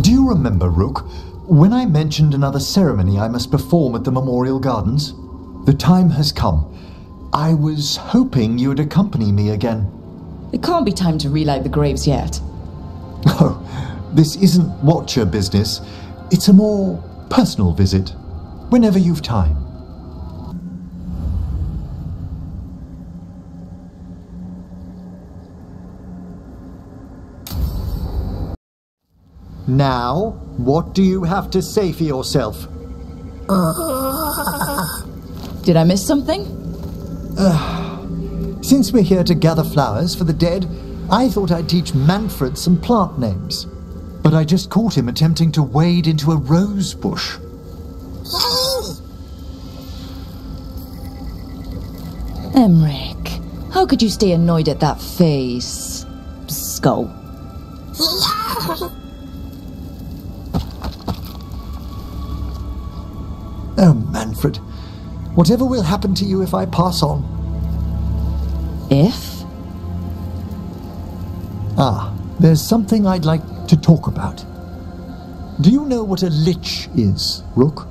Do you remember, Rook, when I mentioned another ceremony I must perform at the Memorial Gardens? The time has come. I was hoping you would accompany me again. It can't be time to relight the graves yet. Oh, this isn't Watcher business. It's a more personal visit, whenever you've time. Now, what do you have to say for yourself? Did I miss something? Since we're here to gather flowers for the dead, I thought I'd teach Manfred some plant names. But I just caught him attempting to wade into a rose bush. Emmerich, how could you stay annoyed at that face? Skull. Oh, Manfred. Whatever will happen to you if I pass on? If? There's something I'd like to talk about. Do you know what a lich is, Rook?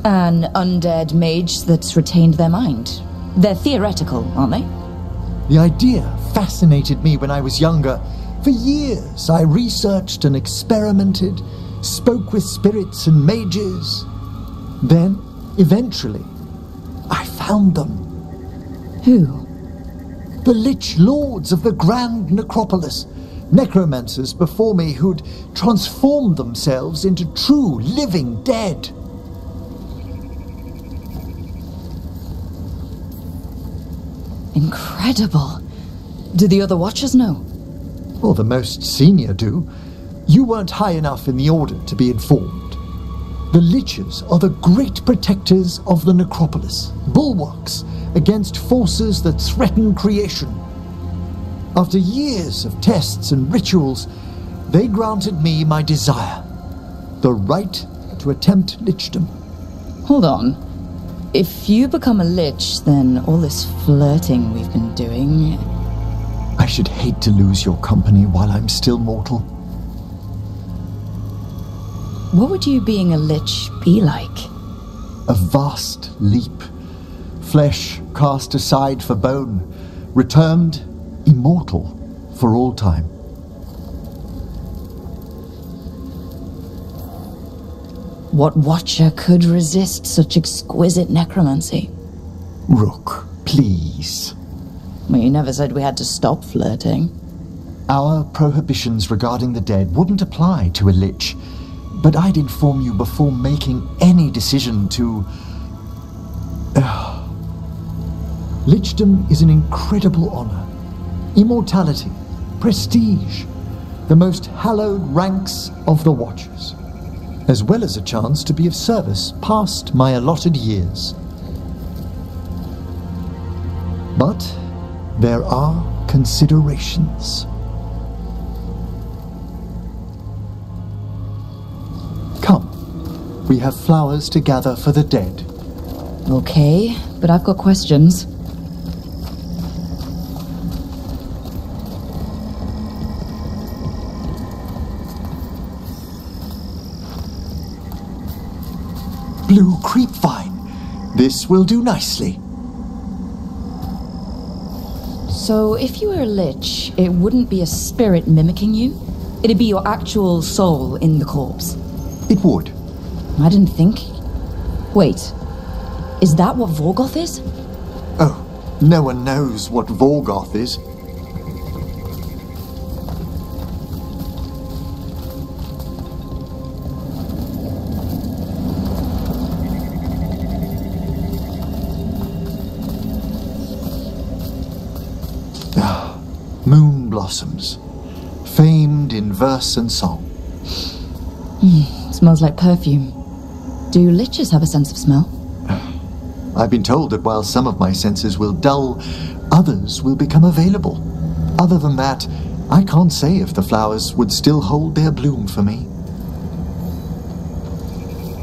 An undead mage that's retained their mind. They're theoretical, aren't they? The idea fascinated me when I was younger. For years, I researched and experimented, spoke with spirits and mages. Then, eventually, I found them. Who? The Lich Lords of the Grand Necropolis. Necromancers before me who'd transformed themselves into true living dead. Incredible. Do the other Watchers know? Well, the most senior do. You weren't high enough in the Order to be informed. The Liches are the great protectors of the Necropolis, bulwarks against forces that threaten creation. After years of tests and rituals, they granted me my desire, the right to attempt lichdom. Hold on. If you become a lich, then all this flirting we've been doing... I should hate to lose your company while I'm still mortal. What would you being a lich be like? A vast leap. Flesh cast aside for bone, returned immortal for all time. What Watcher could resist such exquisite necromancy? Rook, please. Well, you never said we had to stop flirting. Our prohibitions regarding the dead wouldn't apply to a lich, but I'd inform you before making any decision to... Lichdom is an incredible honor. Immortality, prestige, the most hallowed ranks of the Watchers, as well as a chance to be of service past my allotted years. But there are considerations. Come, we have flowers to gather for the dead. Okay, but I've got questions. Blue creepvine. This will do nicely. So, if you were a lich, it wouldn't be a spirit mimicking you? It'd be your actual soul in the corpse? It would. I didn't think... Wait, is that what Vorgoth is? Oh, no one knows what Vorgoth is. Moon blossoms, famed in verse and song. Smells like perfume. Do liches have a sense of smell? I've been told that while some of my senses will dull, others will become available. Other than that, I can't say if the flowers would still hold their bloom for me.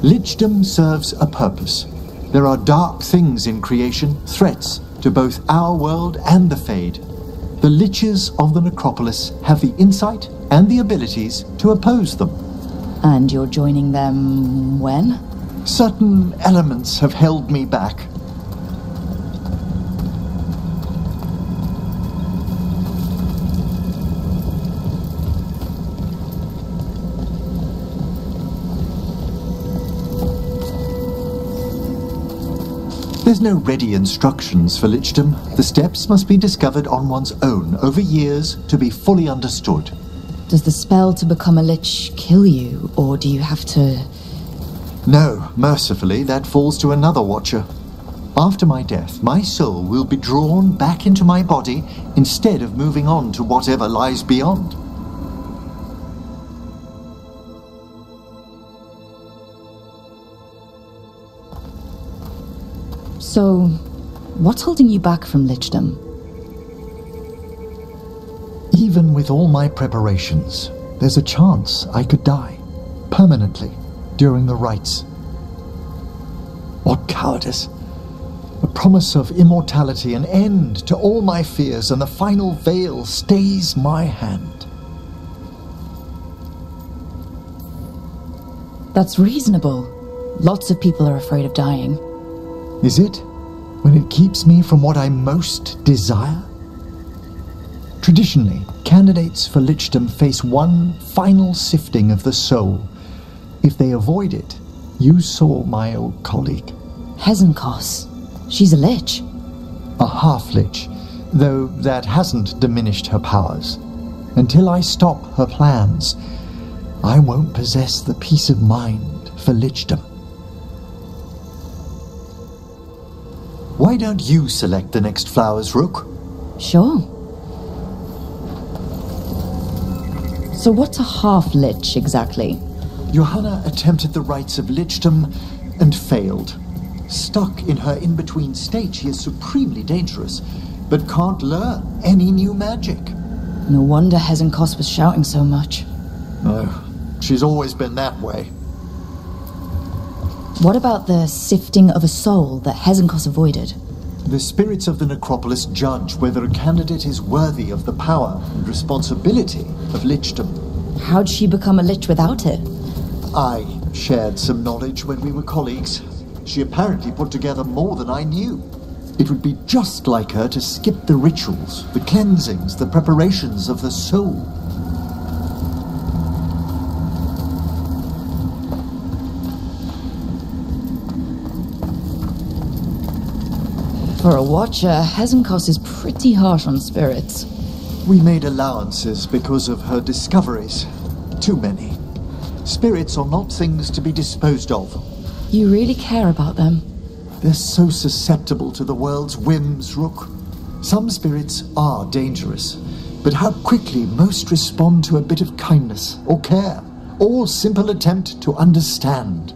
Lichdom serves a purpose. There are dark things in creation, threats to both our world and the Fade. The Liches of the Necropolis have the insight and the abilities to oppose them. And you're joining them when? Certain elements have held me back. There's no ready instructions for lichdom. The steps must be discovered on one's own over years to be fully understood. Does the spell to become a lich kill you, or do you have to... No, mercifully, that falls to another watcher. After my death, my soul will be drawn back into my body instead of moving on to whatever lies beyond. So, what's holding you back from lichdom? Even with all my preparations, there's a chance I could die, permanently, during the rites. What cowardice! The promise of immortality, an end to all my fears, and the final veil stays my hand. That's reasonable. Lots of people are afraid of dying. Is it? When it keeps me from what I most desire? Traditionally, candidates for lichdom face one final sifting of the soul. If they avoid it, you saw my old colleague. Hezenkos. She's a lich. A half-lich, though that hasn't diminished her powers. Until I stop her plans, I won't possess the peace of mind for lichdom. Why don't you select the next flowers, Rook? Sure. So what's a half-lich exactly? Johanna attempted the rites of lichdom and failed. Stuck in her in-between state, she is supremely dangerous, but can't learn any new magic. No wonder Hezenkos was shouting so much. Oh, she's always been that way. What about the sifting of a soul that Hezenkos avoided? The spirits of the necropolis judge whether a candidate is worthy of the power and responsibility of lichdom. How'd she become a lich without it? I shared some knowledge when we were colleagues. She apparently put together more than I knew. It would be just like her to skip the rituals, the cleansings, the preparations of the soul. For a watcher, Hezenkos is pretty harsh on spirits. We made allowances because of her discoveries. Too many. Spirits are not things to be disposed of. You really care about them? They're so susceptible to the world's whims, Rook. Some spirits are dangerous, but how quickly most respond to a bit of kindness or care, or simple attempt to understand.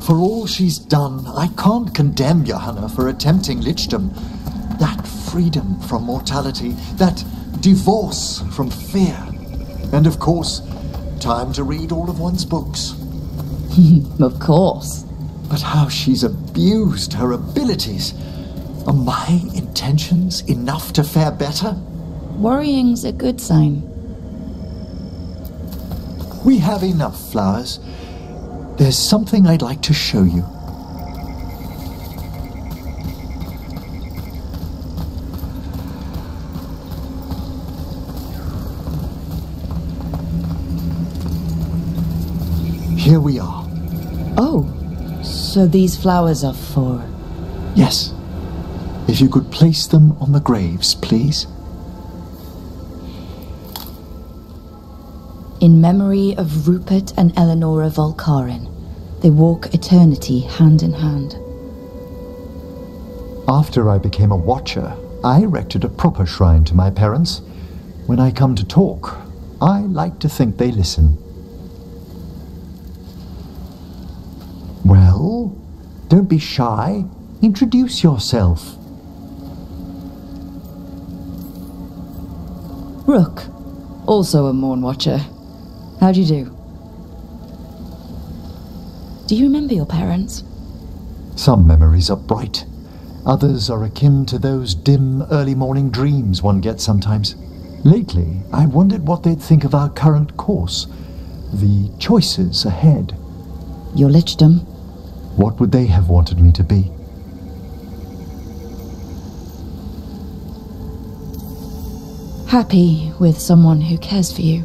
For all she's done, I can't condemn Johanna for attempting lichdom. That freedom from mortality, that divorce from fear, and of course, time to read all of one's books. Of course. But how she's abused her abilities. Are my intentions enough to fare better? Worrying's a good sign. We have enough flowers. There's something I'd like to show you. Here we are. Oh, so these flowers are for... Yes. If you could place them on the graves, please. In memory of Rupert and Eleonora Volkarin, they walk eternity hand in hand. After I became a watcher, I erected a proper shrine to my parents. When I come to talk, I like to think they listen. Well, don't be shy. Introduce yourself. Rook, also a Morn Watcher. How'd you do? Do you remember your parents? Some memories are bright. Others are akin to those dim early morning dreams one gets sometimes. Lately, I wondered what they'd think of our current course. the choices ahead. Your lichdom. What would they have wanted me to be? Happy with someone who cares for you.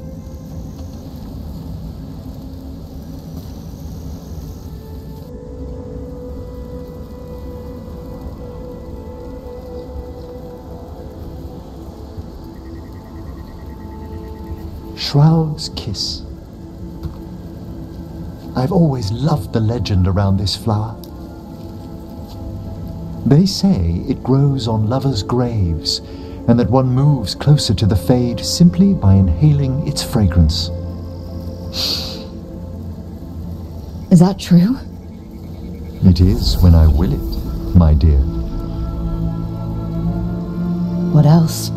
Shroud's Kiss. I've always loved the legend around this flower. They say it grows on lovers' graves, and that one moves closer to the fade simply by inhaling its fragrance. Is that true? It is when I will it, my dear. What else?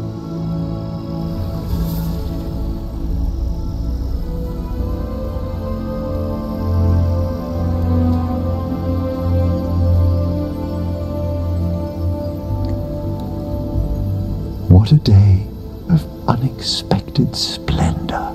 What a day of unexpected splendor.